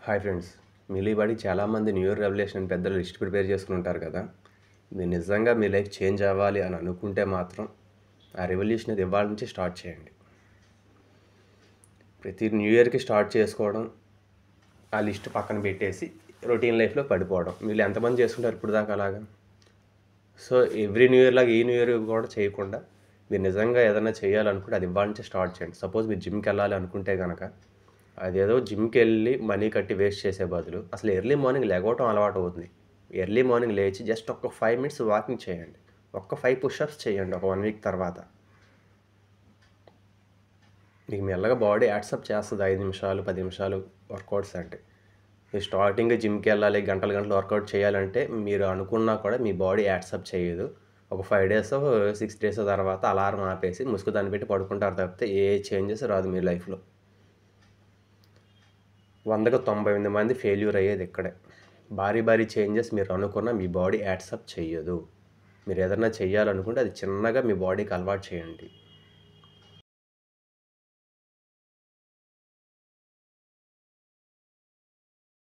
Hi friends. మీలో ఈ పాటికి చాలామంది న్యూ ఇయర్ రెవల్యూషన్ అని పెద్ద లిస్ట్ ప్రిపేర్ చేసుకుని ఉంటారు కదా. మీరు నిజంగా మీ లైఫ్ చేంజ్ అవ్వాలి అని అనుకుంటే మాత్రం ఆ రెవల్యూషన్ అది ఇవాళ నుంచి స్టార్ట్ చేయండి. ప్రతి న్యూ ఇయర్కి స్టార్ట్ చేసుకోవడం, ఆ లిస్ట్ పక్కన పెట్టేసి రొటీన్ లైఫ్లో పడిపోవడం, మీరు ఎంతమంది చేసుకుంటారు ఇప్పుడు దాకా అలాగా? సో ఎవ్రీ న్యూ ఇయర్ లాగా ఈ న్యూ ఇయర్ కూడా చేయకుండా మీరు నిజంగా ఏదైనా చేయాలనుకుంటే అది ఇవాళ నుంచి స్టార్ట్ చేయండి. సపోజ్ మీరు జిమ్కి వెళ్ళాలి అనుకుంటే కనుక అదేదో జిమ్కి వెళ్ళి మనీ కట్టి వేస్ట్ చేసే బదులు అసలు ఎర్లీ మార్నింగ్ లెగవటం అలవాటు అవుతుంది. ఎర్లీ మార్నింగ్ లేచి జస్ట్ ఒక 5 మినిట్స్ వాకింగ్ చేయండి. ఒక్క 5 పుషప్స్ చేయండి ఒక 1 వీక్ తర్వాత. మీకు మెల్లగా బాడీ యాక్సెప్ట్ చేస్తుంది. 5 నిమిషాలు 10 నిమిషాలు వర్కౌట్స్ అంటే. మీరు స్టార్టింగ్ జిమ్కి వెళ్ళాలి, గంటలు గంటలు వర్కౌట్ చేయాలంటే మీరు అనుకున్నా కూడా మీ బాడీ యాక్సెప్ట్ చేయదు. ఒక 5 డేస్ 6 డేస్ తర్వాత అలారం ఆపేసి ముసుగు దాన్ని పెట్టి పడుకుంటారు తప్పితే ఏ చేంజెస్ రాదు మీ లైఫ్లో. 100కి 98 మంది ఫెయిల్యూర్ అయ్యేది ఇక్కడే. భారీ చేంజెస్ మీరు అనుకున్న మీ బాడీ యాక్సెప్ట్ చెయ్యదు. మీరు ఏదన్నా చేయాలనుకుంటే అది చిన్నగా మీ బాడీకి అలవాటు చేయండి.